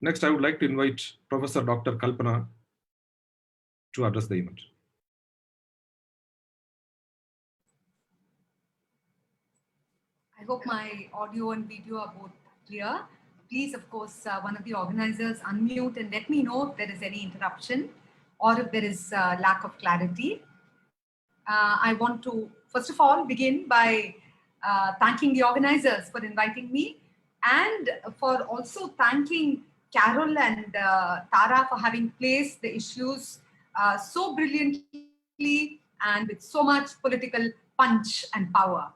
Next, I would like to invite Professor Dr. Kalpana to address the event. I hope my audio and video are both clear. Please, of course, one of the organizers unmute and let me know if there is any interruption or if there is lack of clarity. I want to, first of all, begin by thanking the organizers for inviting me and for also thanking Carol and Tara for having placed the issues so brilliantly and with so much political punch and power.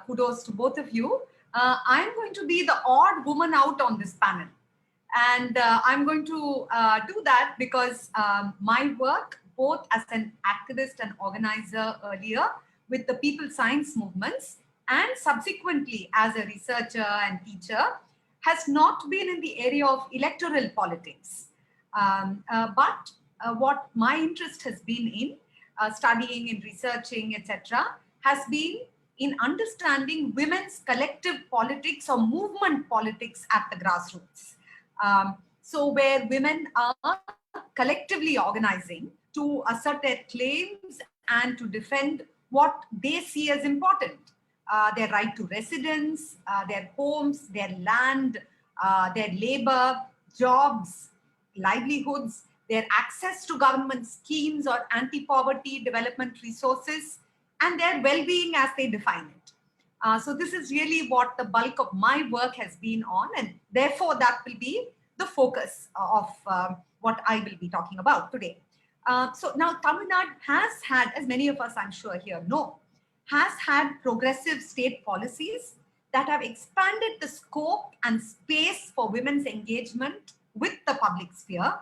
Kudos to both of you. I'm going to be the odd woman out on this panel. And I'm going to do that because my work, both as an activist and organizer earlier with the people science movements and subsequently as a researcher and teacher, has not been in the area of electoral politics. But what my interest has been in studying, in researching, etc., has been in understanding women's collective politics or movement politics at the grassroots. So where women are collectively organizing to assert their claims and to defend what they see as important. Their right to residence, their homes, their land, their labor, jobs, livelihoods, their access to government schemes or anti-poverty development resources, and their well-being as they define it. So this is really what the bulk of my work has been on, and therefore that will be the focus of what I will be talking about today. So now Tamilnadu has had, as many of us I'm sure here know, has had progressive state policies that have expanded the scope and space for women's engagement with the public sphere.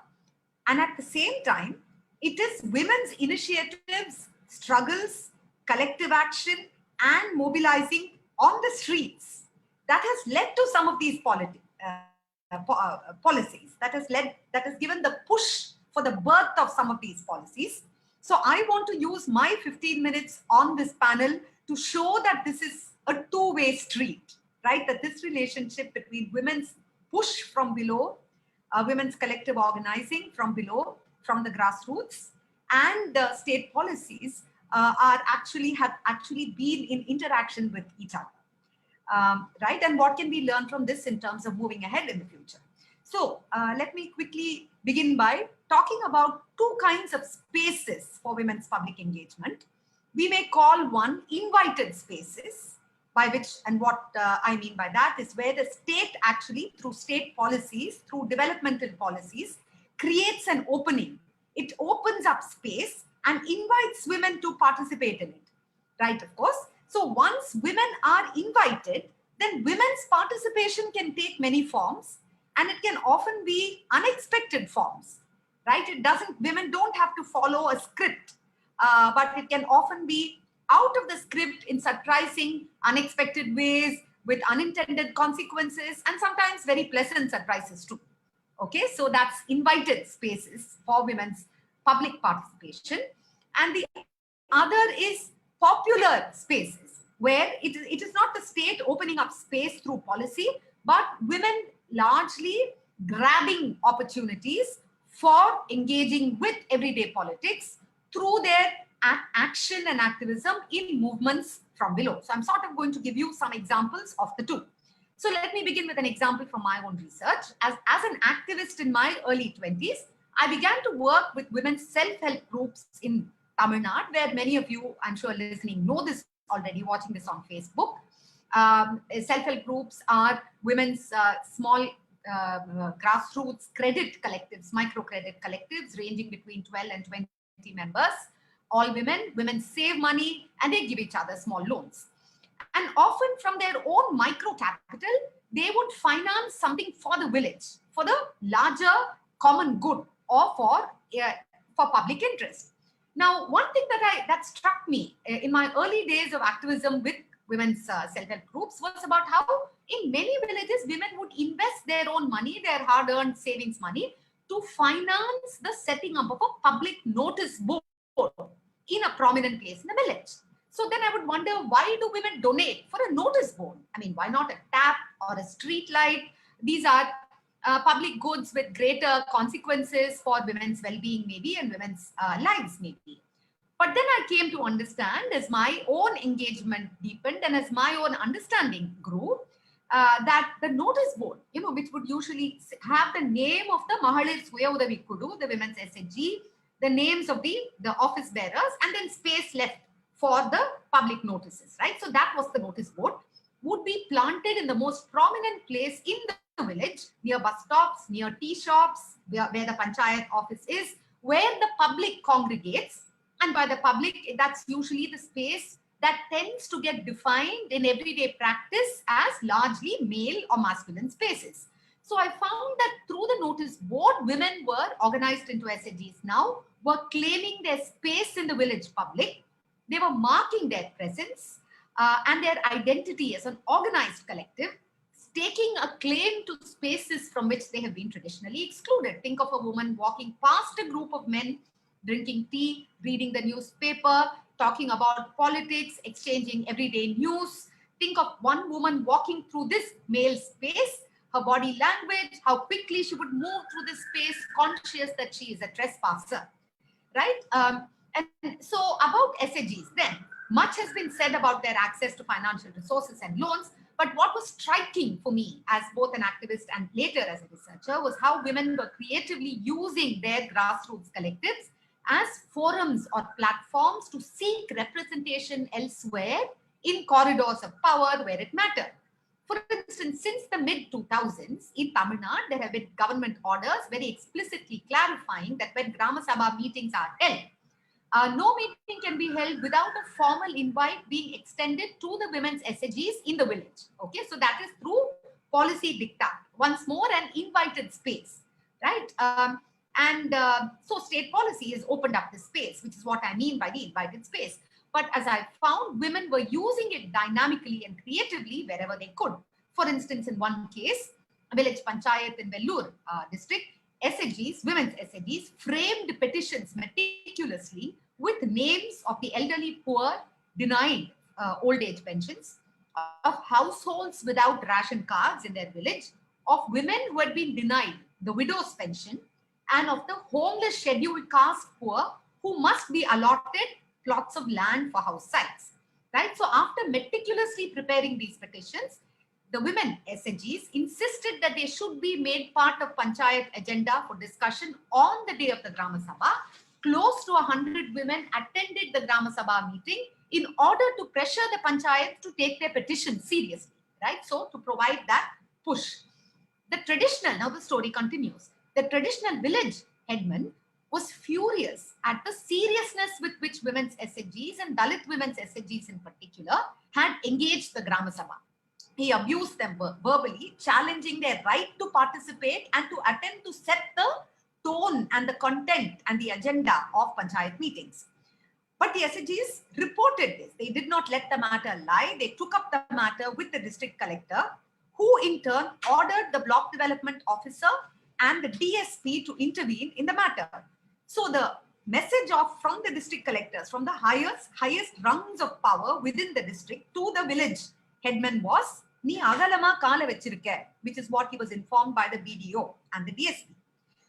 And at the same time, it is women's initiatives, struggles, collective action, and mobilizing on the streets that has led to some of these policies, that has given the push for the birth of some of these policies. So I want to use my 15 minutes on this panel to show that this is a two-way street, right? That this relationship between women's push from below, women's collective organizing from below, from the grassroots, and the state policies have actually been in interaction with each other, right? And what can we learn from this in terms of moving ahead in the future? So let me quickly begin by talking about two kinds of spaces for women's public engagement. We may call one invited spaces, by which, and what I mean by that is where the state actually, through state policies, through developmental policies, creates an opening. It opens up space and invites women to participate in it, right? Of course. So once women are invited, then women's participation can take many forms, and it can often be unexpected forms, right? Women don't have to follow a script, but it can often be out of the script in surprising, unexpected ways with unintended consequences and sometimes very pleasant surprises too. Okay, so that's invited spaces for women's public participation. And the other is popular spaces, where it is not the state opening up space through policy, but women largely grabbing opportunities for engaging with everyday politics through their action and activism in movements from below. So I'm sort of going to give you some examples of the two. So let me begin with an example from my own research. As an activist in my early 20s, I began to work with women's self-help groups in Tamil Nadu, where many of you, I'm sure listening, know this already, watching this on Facebook. Self-help groups are women's small grassroots credit collectives, microcredit collectives ranging between 12 and 20 members. All women save money and they give each other small loans. And often from their own micro capital, they would finance something for the village, for the larger common good, or for public interest. Now, one thing that struck me in my early days of activism with women's self-help groups was about how in many villages, women would invest their own money, their hard-earned savings money, to finance the setting up of a public notice board in a prominent place in the village. So then I would wonder, why do women donate for a notice board? I mean, why not a tap or a street light? These are public goods with greater consequences for women's well-being maybe and women's lives maybe. But then I came to understand as my own engagement deepened and as my own understanding grew, that the notice board, which would usually have the name of the Mahalir Suya Udavi Kudu, the women's SHG, the names of the office bearers, and then space left for the public notices, right? So that was the notice board, would be planted in the most prominent place in the village, near bus stops, near tea shops, where the panchayat office is, where the public congregates. And by the public, that's usually the space that tends to get defined in everyday practice as largely male or masculine spaces. So I found that through the notice board, women were organized into SHGs now, were claiming their space in the village public. They were marking their presence and their identity as an organized collective, staking a claim to spaces from which they have been traditionally excluded. Think of a woman walking past a group of men, drinking tea, reading the newspaper, talking about politics, exchanging everyday news. Think of one woman walking through this male space, her body language, how quickly she would move through this space, conscious that she is a trespasser, right? And so about SHGs then, much has been said about their access to financial resources and loans, but what was striking for me as both an activist and later as a researcher was how women were creatively using their grassroots collectives as forums or platforms to seek representation elsewhere in corridors of power where it mattered. For instance, since the mid-2000s, in Tamilnadu, there have been government orders very explicitly clarifying that when Grama Sabha meetings are held, no meeting can be held without a formal invite being extended to the women's SHGs in the village. Okay, so that is through policy diktat. Once more, an invited space, right? So state policy has opened up the space, which is what I mean by the invited space. But as I found, women were using it dynamically and creatively wherever they could. For instance, in one case, a village panchayat in Vellore district, SHGs, women's SHGs, framed petitions meticulously with names of the elderly poor denied old age pensions, of households without ration cards in their village, of women who had been denied the widow's pension, and of the homeless scheduled caste poor who must be allotted plots of land for house sites, right? So after meticulously preparing these petitions, the women SHGs insisted that they should be made part of panchayat agenda for discussion on the day of the Grama Sabha. Close to 100 women attended the Grama Sabha meeting in order to pressure the panchayat to take their petition seriously, right? So to provide that push. The traditional, now the story continues, the traditional village headman was furious at the seriousness with which women's SHGs and Dalit women's SHGs in particular had engaged the Grama Sabha. He abused them verbally, challenging their right to participate and to attempt to set the tone and the content and the agenda of panchayat meetings. But the SHGs reported this. They did not let the matter lie. They took up the matter with the district collector, who in turn ordered the block development officer and the DSP to intervene in the matter. So the message from the district collectors, from the highest rungs of power within the district to the village headman was, "Nee agalama kaala vechirukke," which is what he was informed by the BDO and the DSP.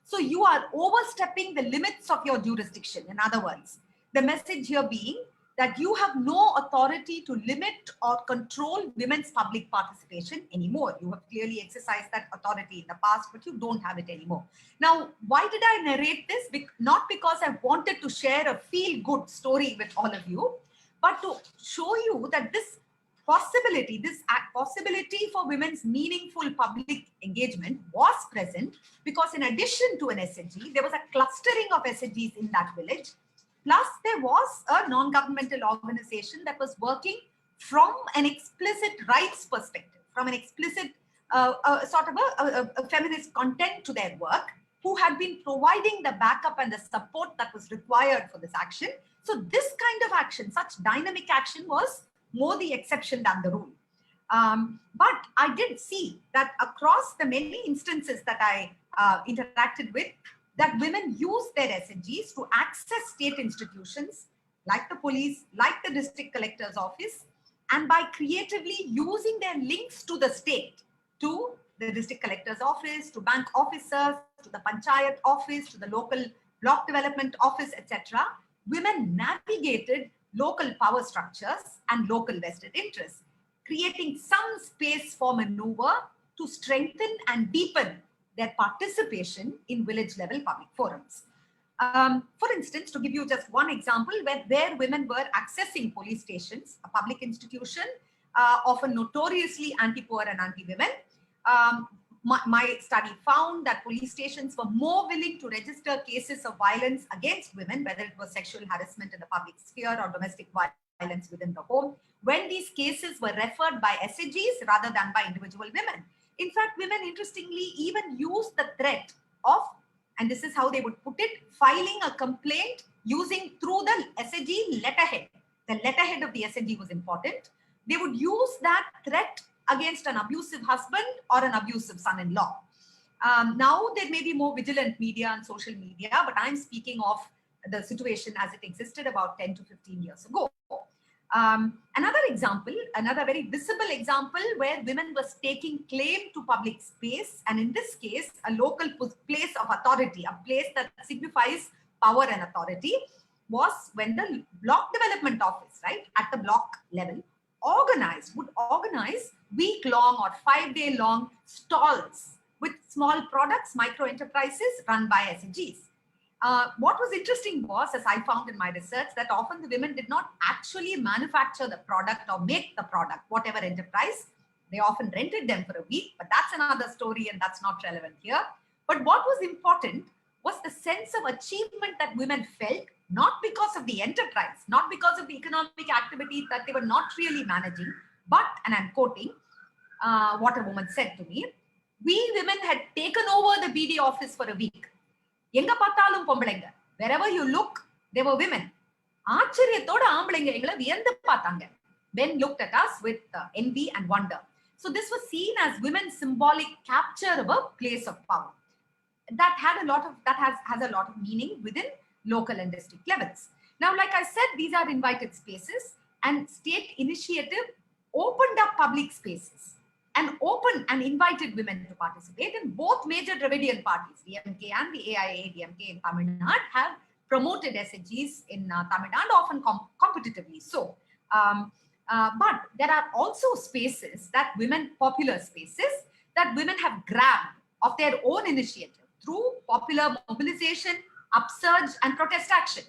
So you are overstepping the limits of your jurisdiction. In other words, the message here being that you have no authority to limit or control women's public participation anymore. You have clearly exercised that authority in the past, but you don't have it anymore. Now, why did I narrate this? Not because I wanted to share a feel-good story with all of you, but to show you that this possibility for women's meaningful public engagement was present, because in addition to an SHG, there was a clustering of SHGs in that village. Plus, there was a non-governmental organization that was working from an explicit rights perspective, from an explicit sort of a feminist content to their work, who had been providing the backup and the support that was required for this action. So this kind of action, such dynamic action, was more the exception than the rule. But I did see that across the many instances that I interacted with, that women use their SHGs to access state institutions like the police, like the district collector's office, and by creatively using their links to the state to the district collector's office, to bank officers, to the panchayat office, to the local block development office, etc., women navigated local power structures and local vested interests, creating some space for maneuver to strengthen and deepen their participation in village-level public forums. For instance, to give you just one example, where women were accessing police stations, a public institution, often notoriously anti-poor and anti-women, my study found that police stations were more willing to register cases of violence against women, whether it was sexual harassment in the public sphere or domestic violence within the home, when these cases were referred by SHGs rather than by individual women. In fact, women interestingly even used the threat of, and this is how they would put it, filing a complaint using through the SHG letterhead. The letterhead of the SHG was important. They would use that threat against an abusive husband or an abusive son-in-law. Now there may be more vigilant media and social media, but I'm speaking of the situation as it existed about 10 to 15 years ago. Another example, another very visible example where women were taking claim to public space, and in this case, a local place of authority, a place that signifies power and authority, was when the block development office, right, at the block level, would organize week-long or 5-day-long stalls with small products, micro enterprises run by SHGs. What was interesting was, as I found in my research, that often the women did not actually manufacture the product or make the product, whatever enterprise. They often rented them for a week, but that's another story and that's not relevant here. But what was important was the sense of achievement that women felt, not because of the enterprise, not because of the economic activity that they were not really managing, but, and I'm quoting what a woman said to me, we women had taken over the BD office for a week. எங்க பார்த்தாலும் பொம்பளைங்க. Wherever you look, there were women. ஆச்சரியத்தோட ஆம்பளைங்க எங்களை வியந்து பார்த்தாங்க. Men looked at us with envy and wonder. So this was seen as women's symbolic capture of a place of power. That has a lot of meaning within local and district levels. Now, like I said, these are invited spaces, and state initiative opened up public spaces and opened and invited women to participate. In both major Dravidian parties, DMK and the AIA-DMK in Tamilnadu, have promoted SHGs in Tamilnadu, often competitively so. But there are also spaces that popular spaces that women have grabbed of their own initiative through popular mobilization, upsurge, and protest action.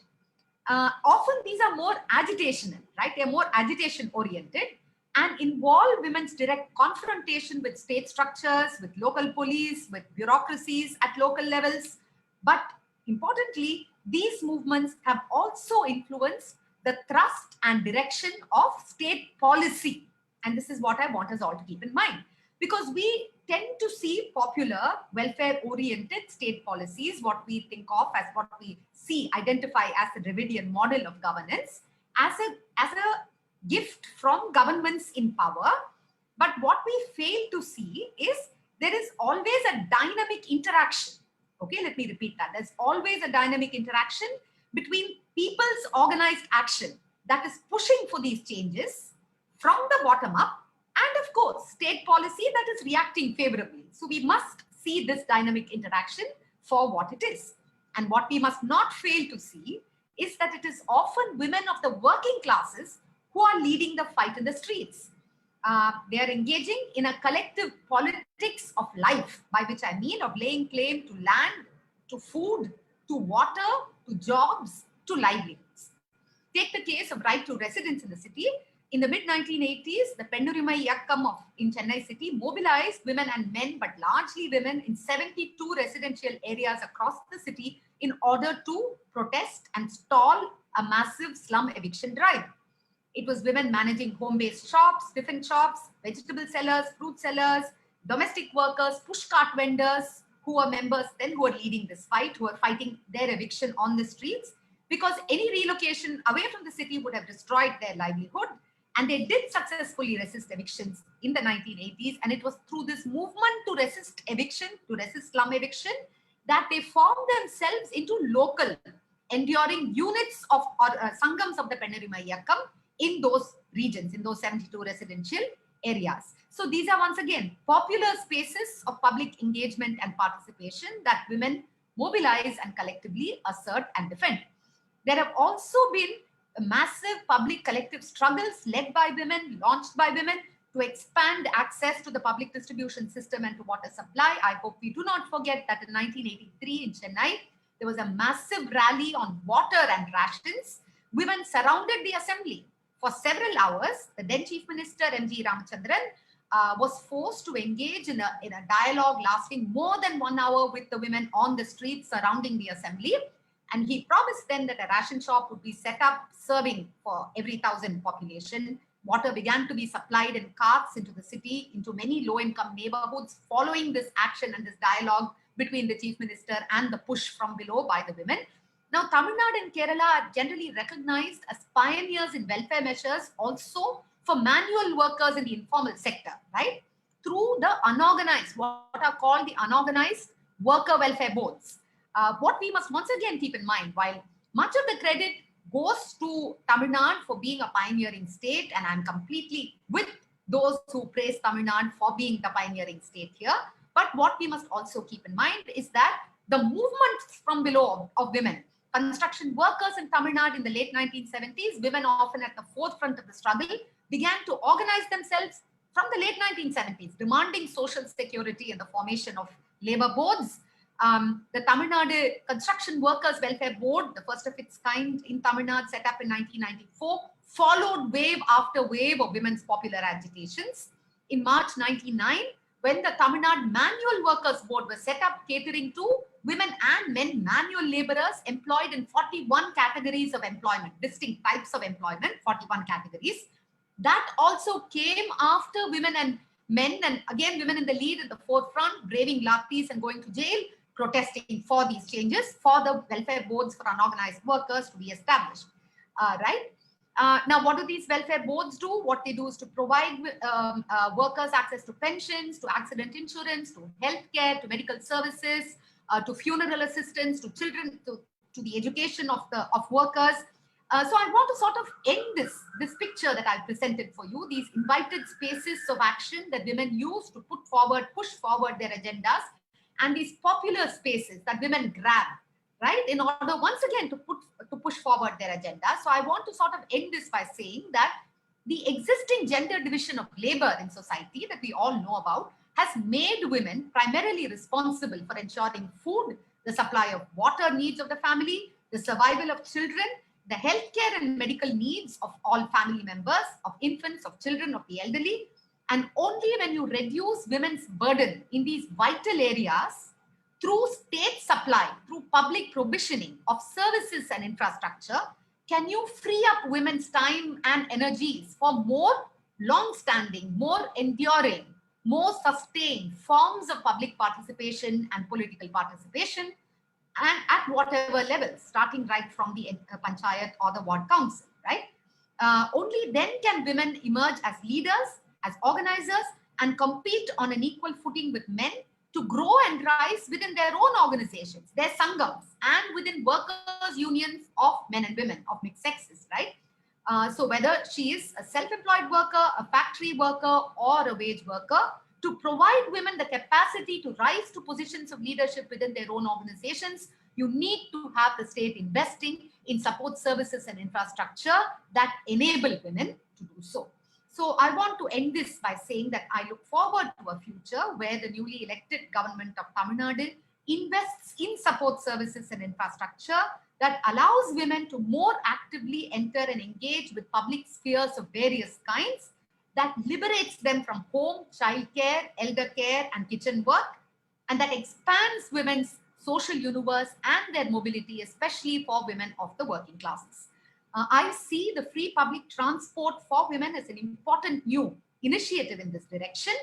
Often these are more agitational, right? They're more agitation oriented and involve women's direct confrontation with state structures, with local police, with bureaucracies at local levels. But importantly, these movements have also influenced the thrust and direction of state policy. And this is what I want us all to keep in mind, because we tend to see popular welfare-oriented state policies, what we think of as what we identify as the Dravidian model of governance, as a gift from governments in power. But what we fail to see is there is always a dynamic interaction. Okay, let me repeat that. There's always a dynamic interaction between people's organized action that is pushing for these changes from the bottom up, and of course, state policy that is reacting favorably. So we must see this dynamic interaction for what it is. And what we must not fail to see is that it is often women of the working classes who are leading the fight in the streets. They are engaging in a collective politics of life, by which I mean of laying claim to land, to food, to water, to jobs, to livelihoods. Take the case of right to residence in the city. In the mid-1980s, the Pennurimai Iyakkam in Chennai city mobilized women and men, but largely women, in 72 residential areas across the city in order to protest and stall a massive slum eviction drive. It was women managing home-based shops, tiffin shops, vegetable sellers, fruit sellers, domestic workers, pushcart vendors who were members then, who were leading this fight, who were fighting their eviction on the streets, because any relocation away from the city would have destroyed their livelihood. And they did successfully resist evictions in the 1980s. And it was through this movement to resist eviction, to resist slum eviction, that they formed themselves into local, enduring units of sangams of the Pennurimai Iyakkam in those regions, in those 72 residential areas. So these are once again popular spaces of public engagement and participation that women mobilize and collectively assert and defend. There have also been massive public collective struggles led by women, launched by women, to expand access to the public distribution system and to water supply. I hope we do not forget that in 1983 in Chennai, there was a massive rally on water and rations. Women surrounded the assembly for several hours. The then Chief Minister M.G. Ramachandran was forced to engage in a dialogue lasting more than 1 hour with the women on the streets surrounding the assembly. And he promised then that a ration shop would be set up serving for every 1,000 population. Water began to be supplied in carts into the city, into many low-income neighborhoods, following this action and this dialogue between the Chief Minister and the push from below by the women. Now, Tamil Nadu and Kerala are generally recognized as pioneers in welfare measures, also for manual workers in the informal sector, right? Through the unorganized, what are called the unorganized worker welfare boards. What we must once again keep in mind, while much of the credit goes to Tamil Nadu for being a pioneering state, and I'm completely with those who praise Tamil Nadu for being the pioneering state here. But what we must also keep in mind is that the movement from below of women, construction workers in Tamil Nadu in the late 1970s, women often at the forefront of the struggle, began to organize themselves from the late 1970s, demanding social security and the formation of labor boards. The Tamil Nadu Construction Workers Welfare Board, the first of its kind in Tamil Nadu, set up in 1994, followed wave after wave of women's popular agitations. In March 1999, when the Tamil Nadu Manual Workers Board was set up, catering to women and men manual laborers employed in 41 categories of employment, distinct types of employment, 41 categories. That also came after women and men, and again women in the lead at the forefront, braving lathis and going to jail, protesting for these changes, for the welfare boards for unorganized workers to be established, right? Now, what do these welfare boards do? What they do is to provide workers access to pensions, to accident insurance, to healthcare, to medical services, to funeral assistance, to children, to the education of workers. So I want to sort of end this picture that I presented for you, these invited spaces of action that women use to push forward their agendas, and these popular spaces that women grab, right, in order once again to push forward their agenda. So I want to sort of end this by saying that the existing gender division of labor in society that we all know about has made women primarily responsible for ensuring food, the supply of water needs of the family, the survival of children, the healthcare and medical needs of all family members, of infants, of children, of the elderly. And only when you reduce women's burden in these vital areas through state supply, through public provisioning of services and infrastructure, can you free up women's time and energies for more long-standing, more enduring, more sustained forms of public participation and political participation, and at whatever level, starting right from the panchayat or the ward council, right? Only then can women emerge as leaders, as organizers, and compete on an equal footing with men to grow and rise within their own organizations, their sanghams, and within workers' unions of men and women of mixed sexes, right? So whether she is a self-employed worker, a factory worker, or a wage worker, to provide women the capacity to rise to positions of leadership within their own organizations, you need to have the state investing in support services and infrastructure that enable women to do so. So I want to end this by saying that I look forward to a future where the newly elected government of Tamil Nadu invests in support services and infrastructure that allows women to more actively enter and engage with public spheres of various kinds, that liberates them from home, childcare, elder care, and kitchen work, and that expands women's social universe and their mobility, especially for women of the working classes. I see the free public transport for women as an important new initiative in this direction,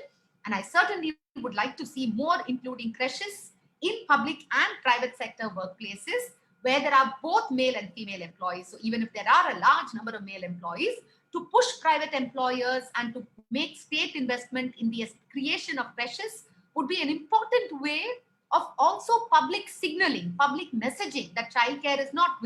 and I certainly would like to see more including creches in public and private sector workplaces where there are both male and female employees. So even if there are a large number of male employees, to push private employers and to make state investment in the creation of creches would be an important way of also public signaling, public messaging that childcare is not,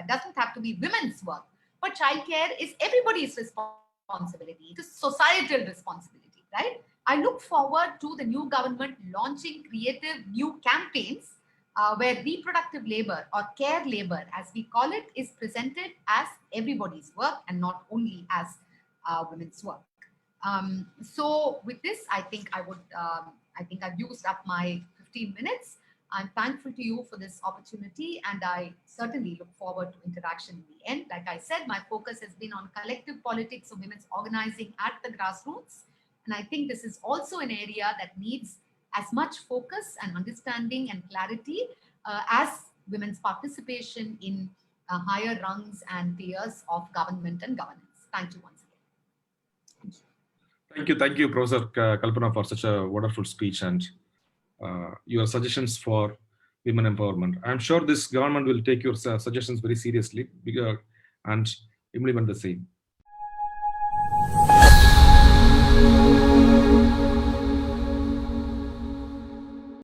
doesn't have to be women's work, but childcare is everybody's responsibility. It is societal responsibility. right? I look forward to the new government launching creative new campaigns where reproductive labor or care labor, as we call it, is presented as everybody's work and not only as women's work. So with this, I think I've used up my 15 minutes. I'm thankful to you for this opportunity, and I certainly look forward to interaction in the end. Like I said, my focus has been on collective politics of women's organizing at the grassroots. And I think this is also an area that needs as much focus and understanding and clarity as women's participation in higher rungs and tiers of government and governance. Thank you once again. Thank you, Professor Kalpana, for such a wonderful speech and your suggestions for women empowerment. I'm sure this government will take your suggestions very seriously and implement the same.